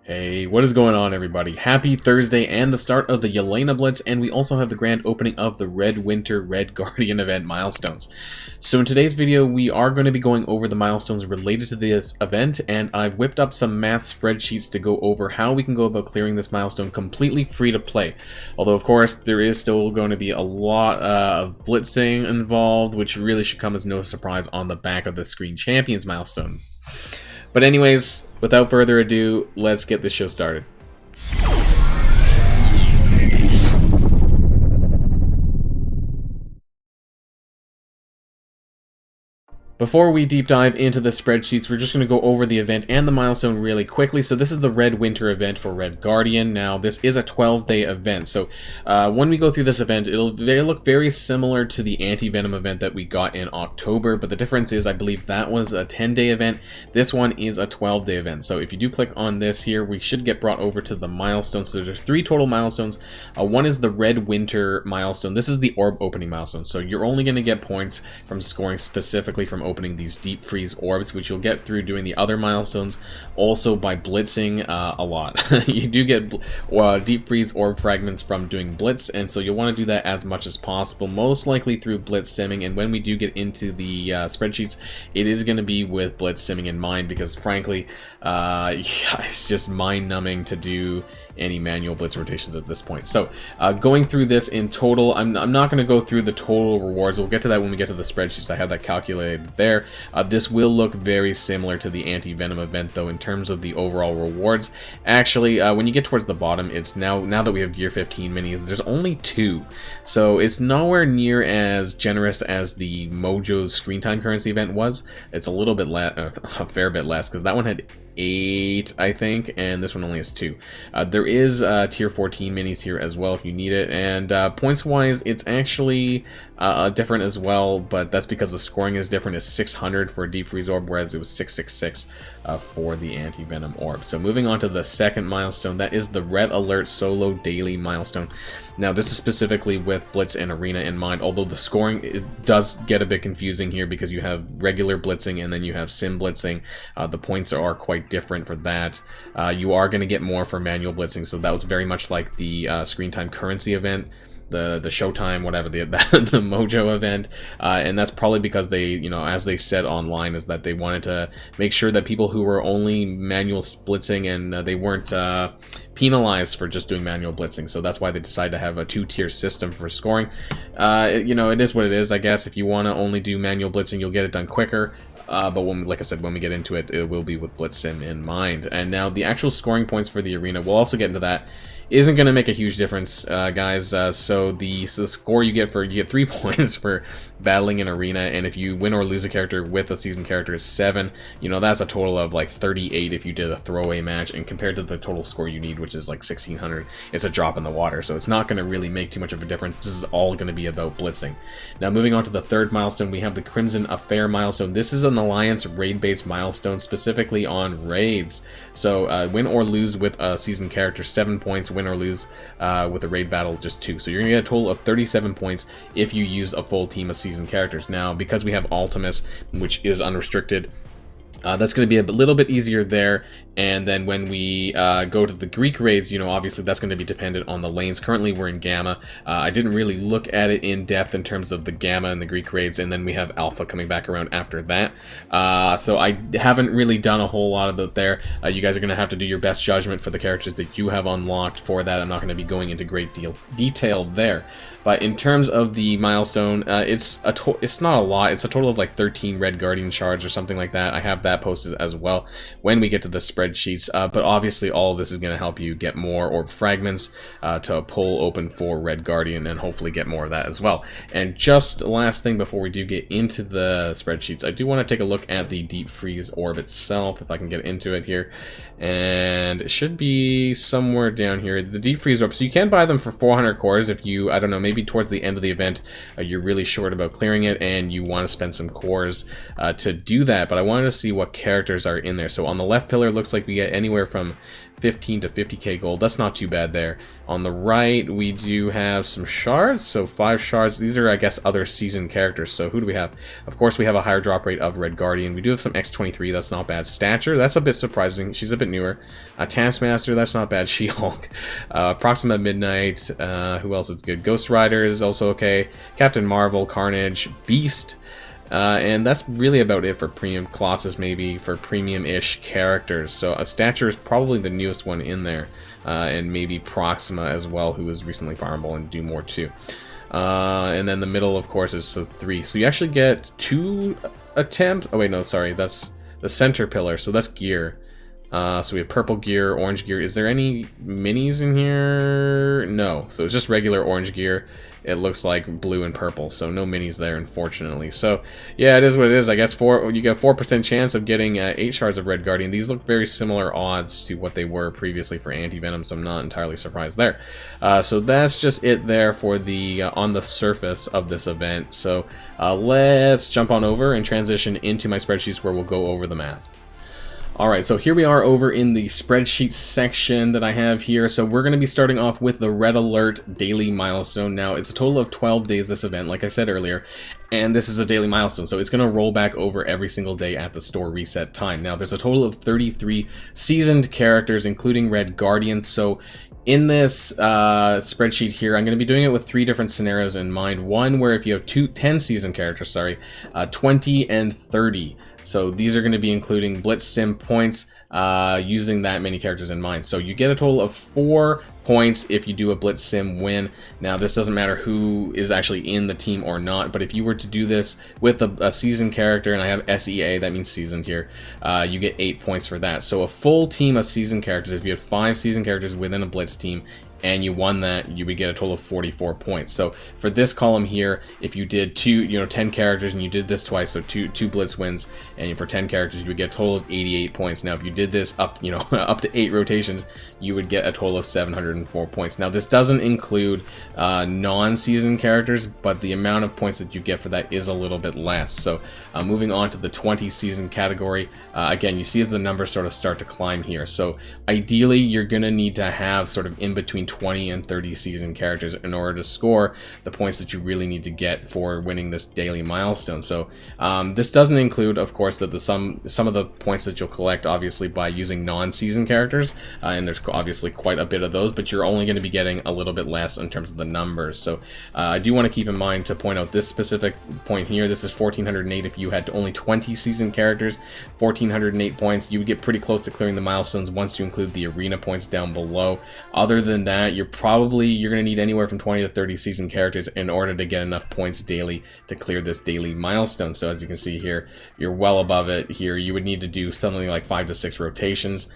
Hey, what is going on, everybody? Happy Thursday and the start of the Yelena Blitz, and we also have the grand opening of the Red Winter Red Guardian event Milestones. So in today's video, we are going to be going over the milestones related to this event, and I've whipped up some math spreadsheets to go over how we can go about clearing this milestone completely free to play. Although, of course, there is still going to be a lot of blitzing involved, which really should come as no surprise on the back of the Screen Champions milestone. But anyways, without further ado, let's get this show started. Before we deep dive into the spreadsheets, we're just going to go over the event and the milestone really quickly. So this is the Red Winter event for Red Guardian. Now, this is a 12-day event. So when we go through this event, it'll look very similar to the Anti-Venom event that we got in October. But the difference is, I believe that was a 10-day event. This one is a 12-day event. So if you do click on this here, we should get brought over to the milestones. So there's 3 total milestones. One is the Red Winter milestone. This is the Orb Opening Milestone. So you're only going to get points from scoring specifically from opening these deep freeze orbs, which you'll get through doing the other milestones, also by blitzing a lot. You do get deep freeze orb fragments from doing blitz, and so you'll want to do that as much as possible, most likely through blitz simming. And when we do get into the spreadsheets, it is going to be with blitz simming in mind, because frankly, it's just mind-numbing to do any manual blitz rotations at this point. So going through this in total, I'm not going to go through the total rewards. We'll get to that when we get to the spreadsheets. I have that calculated there. This will look very similar to the Anti-Venom event, though, in terms of the overall rewards. Actually, when you get towards the bottom, it's now that we have Gear 15 minis, there's only 2. So it's nowhere near as generous as the Mojo's screen time currency event was. It's a little bit less, a fair bit less, because that one had 8, I think, and this one only has 2. There is tier 14 minis here as well if you need it, and points wise it's actually different as well, but that's because the scoring is different. It's 600 for a deep freeze orb, whereas it was 666 for the Anti-Venom orb. So moving on to the second milestone, that is the Red Alert Solo Daily milestone. Now this is specifically with Blitz and Arena in mind, although the scoring, it does get a bit confusing here because you have regular blitzing and then you have sim blitzing. The points are quite different for that. You are going to get more for manual blitzing, so that was very much like the screen time currency event, the Showtime, whatever, the Mojo event, and that's probably because they, as they said online, is that they wanted to make sure that people who were only manual blitzing and they weren't penalized for just doing manual blitzing. So that's why they decided to have a 2-tier system for scoring. It is what it is, I guess. If you want to only do manual blitzing, you'll get it done quicker. But like I said, when we get into it, it will be with Blitz Sim in mind. And now the actual scoring points for the arena, we'll also get into that, isn't going to make a huge difference, guys. So the score you get 3 points for battling an arena, and if you win or lose a character with a seasoned character is 7. That's a total of like 38 if you did a throwaway match, and compared to the total score you need, which is like 1600, it's a drop in the water. So it's not going to really make too much of a difference. This is all going to be about blitzing. Now moving on to the third milestone, we have the Crimson Affair milestone. This is an Alliance raid-based milestone, specifically on raids. So win or lose with a seasoned character, 7 points. Win or lose with a raid battle, just 2. So you're gonna get a total of 37 points if you use a full team of seasoned characters. Now, because we have Ultimus, which is unrestricted, that's going to be a little bit easier there. And then when we go to the Greek raids, obviously that's going to be dependent on the lanes. Currently we're in Gamma. I didn't really look at it in depth in terms of the Gamma and the Greek raids, and then we have Alpha coming back around after that. So I haven't really done a whole lot of it there. You guys are going to have to do your best judgment for the characters that you have unlocked for that. I'm not going to be going into great detail there. But in terms of the milestone, it's not a lot. It's a total of like 13 Red Guardian shards or something like that. I have that posted as well when we get to the spreadsheets. But obviously all of this is going to help you get more orb fragments to pull open for Red Guardian, and hopefully get more of that as well. And just the last thing before we do get into the spreadsheets, I do want to take a look at the deep freeze orb itself, if I can get into it here. And it should be somewhere down here, the deep freeze orb. So you can buy them for 400 cores if you, I don't know, maybe towards the end of the event you're really short about clearing it and you want to spend some cores to do that. But I wanted to see what characters are in there. So on the left pillar, looks like we get anywhere from 15 to 50k gold. That's not too bad there. On the right, we do have some shards, so 5 shards. These are, I guess, other seasoned characters. So who do we have? Of course, we have a higher drop rate of Red Guardian. We do have some X23, that's not bad. Stature, that's a bit surprising. She's a bit newer. Taskmaster, that's not bad. She-Hulk. Proxima Midnight, who else is good? Ghost Rider is also okay. Captain Marvel, Carnage, Beast. And that's really about it for premium. Colossus maybe for premium-ish characters. So Stature is probably the newest one in there. And maybe Proxima as well, who was recently Fireball and do more too. And then the middle, of course, is 3. So you actually get 2 attempts. Oh wait, no, sorry, that's the center pillar. So that's gear. So we have purple gear, orange gear. Is there any minis in here? No. So it's just regular orange gear. It looks like blue and purple, so no minis there, unfortunately. So yeah, it is what it is. I guess you get a 4% chance of getting 8 shards of Red Guardian. These look very similar odds to what they were previously for Anti-Venom, so I'm not entirely surprised there. So that's just it there for the on the surface of this event. So let's jump on over and transition into my spreadsheets where we'll go over the math. Alright, so here we are over in the spreadsheet section that I have here. So we're going to be starting off with the Red Alert Daily Milestone. Now, it's a total of 12 days this event, like I said earlier, and this is a daily milestone, so it's going to roll back over every single day at the store reset time. Now, there's a total of 33 seasoned characters, including Red Guardian. So in this spreadsheet here, I'm going to be doing it with 3 different scenarios in mind. One where if you have 10 seasoned characters, 20 and 30. So these are going to be including Blitz Sim points using that many characters in mind. So you get a total of 4 points if you do a Blitz Sim win. Now this doesn't matter who is actually in the team or not, but if you were to do this with a seasoned character, and I have SEA, that means seasoned here, you get 8 points for that. So a full team of seasoned characters, if you had 5 seasoned characters within a Blitz team, and you won that, you would get a total of 44 points. So for this column here, if you did 10 characters and you did this twice, so two Blitz wins, and for 10 characters you would get a total of 88 points. Now if you did this up up to 8 rotations, you would get a total of 704 points. Now this doesn't include non-seasoned characters, but the amount of points that you get for that is a little bit less. So moving on to the 20 seasoned category, again, you see as the numbers sort of start to climb here. So ideally you're gonna need to have sort of in between 20 and 30 seasoned characters in order to score the points that you really need to get for winning this daily milestone. So this doesn't include, of course, that some of the points that you'll collect obviously by using non-seasoned characters, and there's obviously quite a bit of those, but you're only going to be getting a little bit less in terms of the numbers. So I do want to keep in mind to point out this specific point here. This is 1408. If you had only 20 seasoned characters, 1408 points, you would get pretty close to clearing the milestones once you include the arena points down below. Other than that, you're going to need anywhere from 20 to 30 seasoned characters in order to get enough points daily to clear this daily milestone. So as you can see here, you're well above it here. You would need to do something like 5 to 6 rotations.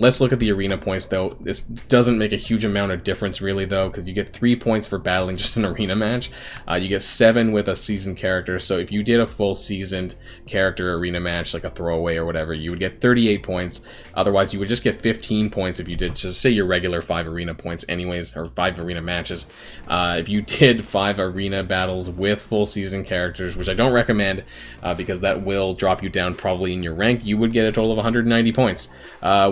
Let's look at the arena points, though. This doesn't make a huge amount of difference, really, though, because you get 3 points for battling just an arena match. You get 7 with a seasoned character, so if you did a full seasoned character arena match, like a throwaway or whatever, you would get 38 points. Otherwise, you would just get 15 points if you did, just say your regular 5 arena points anyways, or 5 arena matches. If you did 5 arena battles with full seasoned characters, which I don't recommend, because that will drop you down probably in your rank, you would get a total of 190 points,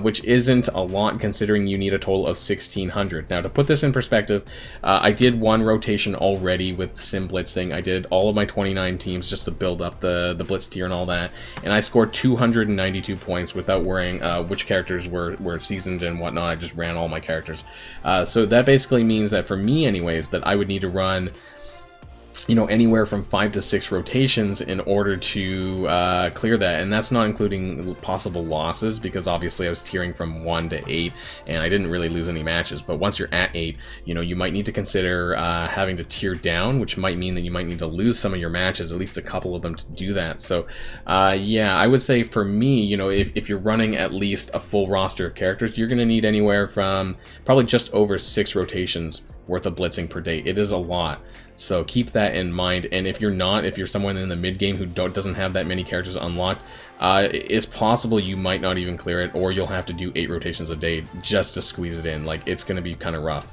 which isn't a lot considering you need a total of 1600. Now to put this in perspective, I did 1 rotation already with Sim Blitzing. I did all of my 29 teams just to build up the Blitz tier and all that, and I scored 292 points without worrying which characters were seasoned and whatnot. I just ran all my characters. So that basically means that for me anyways, that I would need to run anywhere from 5 to 6 rotations in order to clear that, and that's not including possible losses, because obviously I was tiering from 1 to 8 and I didn't really lose any matches. But once you're at 8, you might need to consider having to tier down, which might mean that you might need to lose some of your matches, at least a couple of them, to do that. So yeah, I would say for me, if you're running at least a full roster of characters, you're going to need anywhere from probably just over 6 rotations worth of blitzing per day. It is a lot. So keep that in mind, and if you're someone in the mid game who doesn't have that many characters unlocked, it's possible you might not even clear it, or you'll have to do 8 rotations a day just to squeeze it in. Like, it's going to be kind of rough.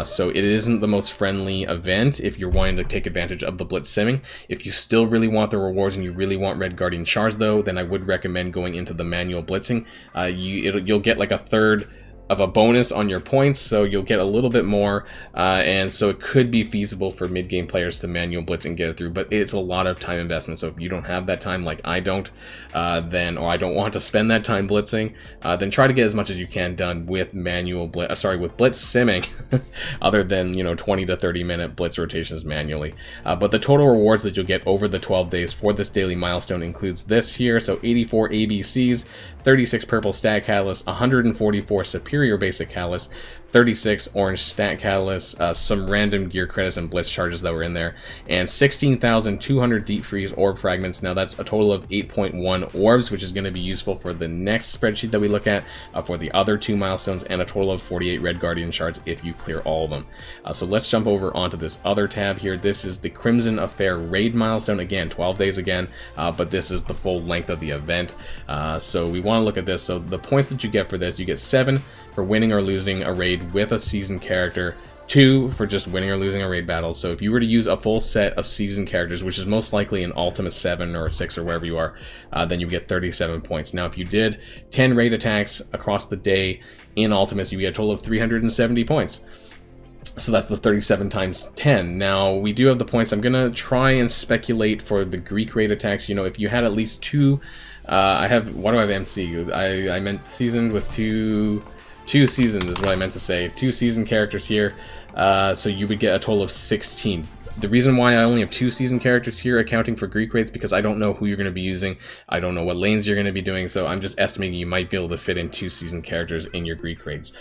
So it isn't the most friendly event if you're wanting to take advantage of the blitz simming. If you still really want the rewards and you really want Red Guardian shards though, then I would recommend going into the manual blitzing. You'll get like a third of a bonus on your points, so you'll get a little bit more, and so it could be feasible for mid-game players to manual blitz and get it through, but it's a lot of time investment. So if you don't have that time, like I don't, or I don't want to spend that time blitzing, then try to get as much as you can done with with blitz simming, other than 20 to 30 minute blitz rotations manually. But the total rewards that you'll get over the 12 days for this daily milestone includes this here. So 84 ABCs, 36 purple stat catalysts, 144 superior basic catalysts, 36 orange stat catalysts, some random gear credits and blitz charges that were in there, and 16,200 deep freeze orb fragments. Now that's a total of 8.1 orbs, which is going to be useful for the next spreadsheet that we look at for the other 2 milestones, and a total of 48 Red Guardian shards if you clear all of them. So let's jump over onto this other tab here. This is the Crimson Affair raid milestone. Again, 12 days again, but this is the full length of the event. So we want to look at this. So the points that you get for this, you get 7 for winning or losing a raid with a seasoned character, 2 for just winning or losing a raid battle. So if you were to use a full set of seasoned characters, which is most likely an Ultimate 7 or 6 or wherever you are, then you get 37 points. Now if you did 10 raid attacks across the day in Ultimates, you get a total of 370 points. So that's the 37 times 10. Now, we do have the points. I'm going to try and speculate for the Greek raid attacks. If you had at least 2... what do I have MC? I meant seasoned with 2 seasons is what I meant to say. 2 seasoned characters here. So you would get a total of 16. The reason why I only have 2 seasoned characters here accounting for Greek raids, because I don't know who you're going to be using. I don't know what lanes you're going to be doing, so I'm just estimating you might be able to fit in 2 seasoned characters in your Greek raids.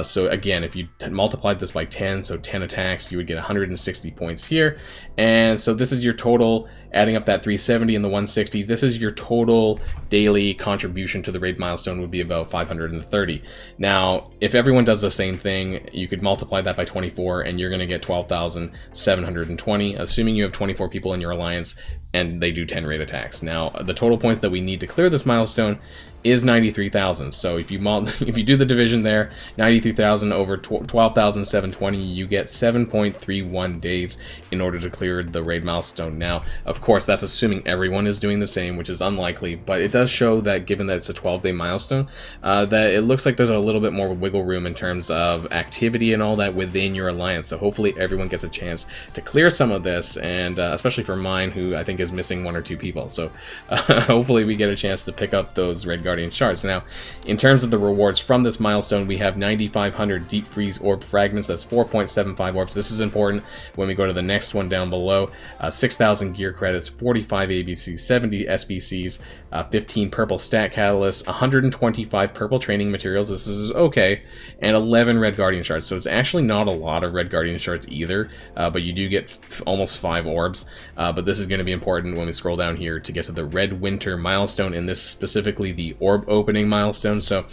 So again, if you multiplied this by 10, so 10 attacks, you would get 160 points here. And so this is your total, adding up that 370 and the 160, this is your total daily contribution to the raid milestone would be about 530. Now, if everyone does the same thing, you could multiply that by 24 and you're going to get 12,720, assuming you have 24 people in your alliance and they do 10 raid attacks. Now, the total points that we need to clear this milestone is 93,000. So if you do the division there, 93,000 over 12,720, you get 7.31 days in order to clear the raid milestone. Now, of course, that's assuming everyone is doing the same, which is unlikely, but it does show that given that it's a 12-day milestone, that it looks like there's a little bit more wiggle room in terms of activity and all that within your alliance. So hopefully everyone gets a chance to clear some of this, and especially for mine, who I think is missing 1 or 2 people. So hopefully we get a chance to pick up those Red Guardian shards. Now, in terms of the rewards from this milestone, we have 9,500 deep freeze orb fragments. That's 4.75 orbs. This is important when we go to the next one down below. 6,000 gear credits, 45 ABCs, 70 SBCs, 15 purple stat catalysts, 125 purple training materials. This is okay, and 11 Red Guardian shards. So it's actually not a lot of Red Guardian shards either, but you do get almost 5 orbs. But this is going to be important when we scroll down here to get to the Red Winter milestone, and this is specifically the Orb Opening Milestone. So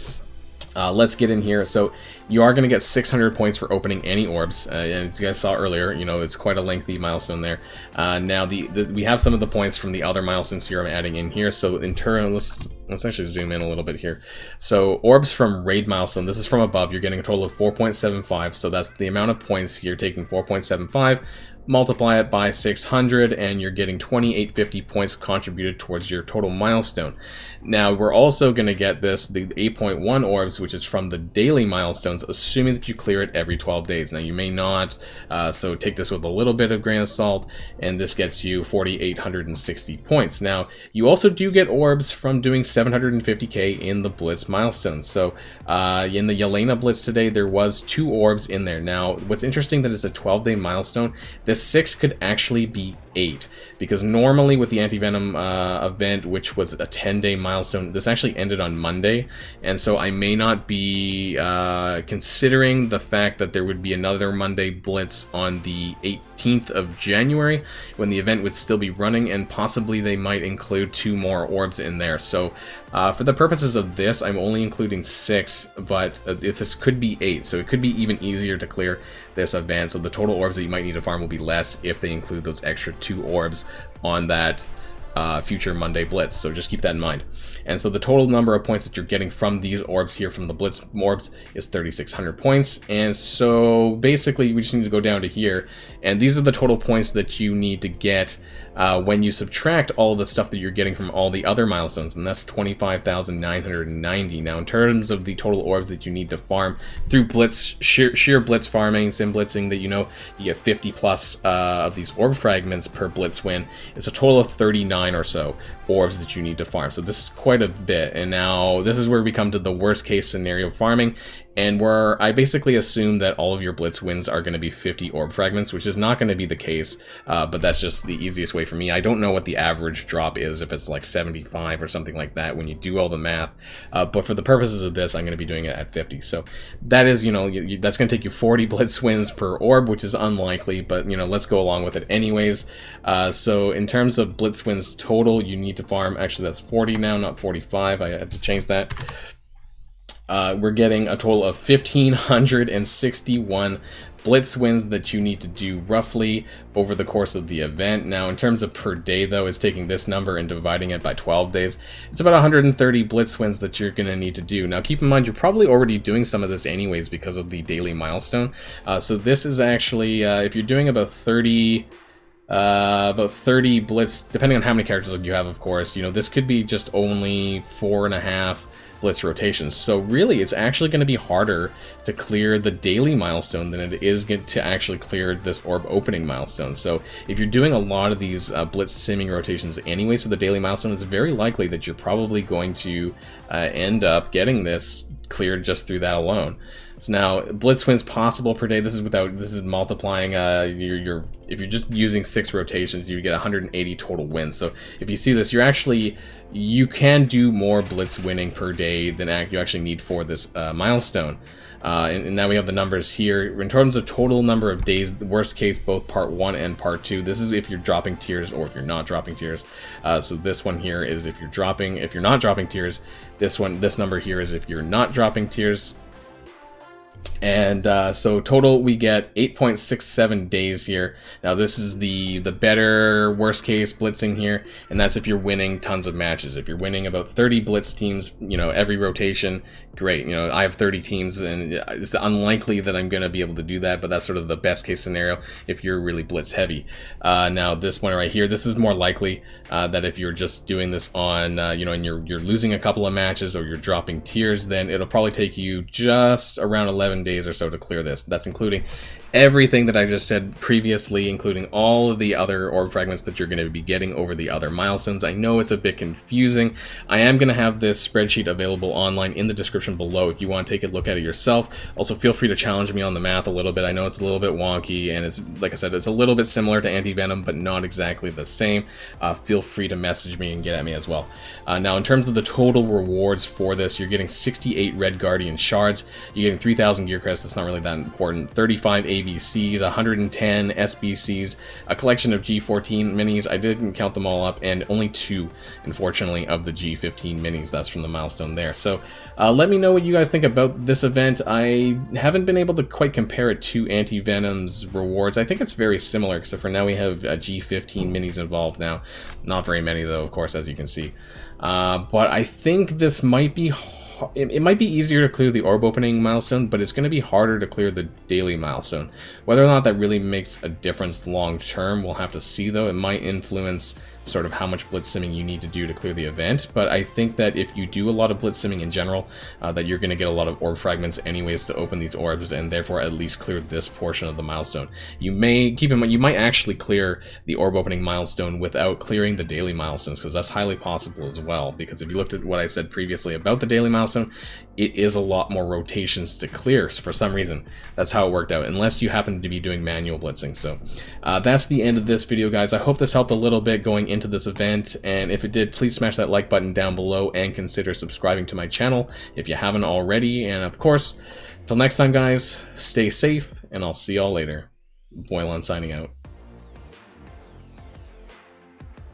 let's get in here. So you are going to get 600 points for opening any orbs, and as you guys saw earlier, it's quite a lengthy milestone there. Now we have some of the points from the other milestones here I'm adding in here. So in turn, let's actually zoom in a little bit here. So orbs from raid milestone, this is from above, you're getting a total of 4.75. So that's the amount of points. You're taking 4.75, multiply it by 600, and you're getting 2850 points contributed towards your total milestone. Now, we're also going to get the 8.1 orbs, which is from the daily milestones, assuming that you clear it every 12 days. Now, you may not, so take this with a little bit of grain of salt, and this gets you 4,860 points. Now, you also do get orbs from doing 750k in the Blitz milestones. So, in the Yelena Blitz today, there was 2 orbs in there. Now, what's interesting that it's a 12-day milestone, this 6 could actually be 8, because normally with the Anti-Venom event, which was a 10-day milestone, this actually ended on Monday, and so I may not be considering the fact that there would be another Monday Blitz on the 18th of January, when the event would still be running, and possibly they might include 2 more orbs in there. So For the purposes of this, I'm only including 6, but this could be 8, so it could be even easier to clear this event. So the total orbs that you might need to farm will be less if they include those extra 2 orbs on that future Monday Blitz, so just keep that in mind. And so the total number of points that you're getting from these orbs here, from the Blitz orbs, is 3,600 points. And so basically we just need to go down to here, and these are the total points that you need to get when you subtract all the stuff that you're getting from all the other milestones, and that's 25,990. Now in terms of the total orbs that you need to farm through Blitz, sheer Blitz farming, sim blitzing, that you get 50 plus of these orb fragments per Blitz win. It's a total of 39 or so orbs that you need to farm. So this is quite a bit, and now this is where we come to the worst case scenario farming, and where I basically assume that all of your Blitz wins are going to be 50 orb fragments, which is not going to be the case, but that's just the easiest way for me. I don't know what the average drop is, if it's like 75 or something like that when you do all the math, but for the purposes of this, I'm going to be doing it at 50. So that is, that's going to take you 40 Blitz wins per orb, which is unlikely, but let's go along with it anyways. So in terms of Blitz wins total, you need to farm, actually that's 40 now, not 45, I had to change that. We're getting a total of 1,561 Blitz wins that you need to do roughly over the course of the event. Now in terms of per day though, it's taking this number and dividing it by 12 days. It's about 130 Blitz wins that you're going to need to do. Now keep in mind, you're probably already doing some of this anyways because of the daily milestone. So this is actually, if you're doing about 30 Blitz, depending on how many characters you have, of course, this could be just only 4.5 Blitz rotations. So really, it's actually going to be harder to clear the daily milestone than it is to actually clear this orb opening milestone. So if you're doing a lot of these Blitz simming rotations anyways for the daily milestone, it's very likely that you're probably going to end up getting this cleared just through that alone. So now Blitz wins possible per day. This is multiplying if you're just using 6 rotations, you get 180 total wins. So if you see this, you can do more Blitz winning per day than you actually need for this milestone. And now we have the numbers here. In terms of total number of days, the worst case, both part 1 and part 2, this is if you're dropping tiers or if you're not dropping tiers. So this one here is if you're not dropping tiers. This number here is if you're not dropping tiers. And so total we get 8.67 days here. Now this is the better worst case blitzing here, and that's if you're winning tons of matches. If you're winning about 30 Blitz teams, every rotation, great. I have 30 teams, and it's unlikely that I'm going to be able to do that, but that's sort of the best case scenario if you're really Blitz heavy. Now this one right here, this is more likely that if you're just doing this on, and you're losing a couple of matches or you're dropping tiers, then it'll probably take you just around 11 days or so to clear this. That's including everything that I just said previously, including all of the other orb fragments that you're going to be getting over the other milestones. I know it's a bit confusing. I am going to have this spreadsheet available online in the description below if you want to take a look at it yourself. Also, feel free to challenge me on the math a little bit. I know it's a little bit wonky, and it's, like I said, it's a little bit similar to Anti-Venom, but not exactly the same. Feel free to message me and get at me as well. Now, in terms of the total rewards for this, you're getting 68 Red Guardian shards. You're getting 3,000 gear crests. That's not really that important. 35 ABCs, 110 SBCs, a collection of G14 minis. I didn't count them all up, and only 2, unfortunately, of the G15 minis. That's from the milestone there. So let me know what you guys think about this event. I haven't been able to quite compare it to Anti-Venom's rewards. I think it's very similar, except for now we have G15 minis involved now. Not very many, though, of course, as you can see. But I think this might be it might be easier to clear the orb opening milestone, but it's going to be harder to clear the daily milestone. Whether or not that really makes a difference long term, we'll have to see, though. It might influence sort of how much blitz simming you need to do to clear the event, but I think that if you do a lot of blitz simming in general, that you're going to get a lot of orb fragments anyways to open these orbs, and therefore at least clear this portion of the milestone. You may keep in mind, you might actually clear the orb opening milestone without clearing the daily milestones, because that's highly possible as well, because if you looked at what I said previously about the daily milestone, it is a lot more rotations to clear for some reason. That's how it worked out, unless you happen to be doing manual blitzing. So that's the end of this video, guys. I hope this helped a little bit going into this event, and if it did, please smash that like button down below and consider subscribing to my channel if you haven't already. And of course, till next time, guys, stay safe, and I'll see y'all later. Boylon signing out.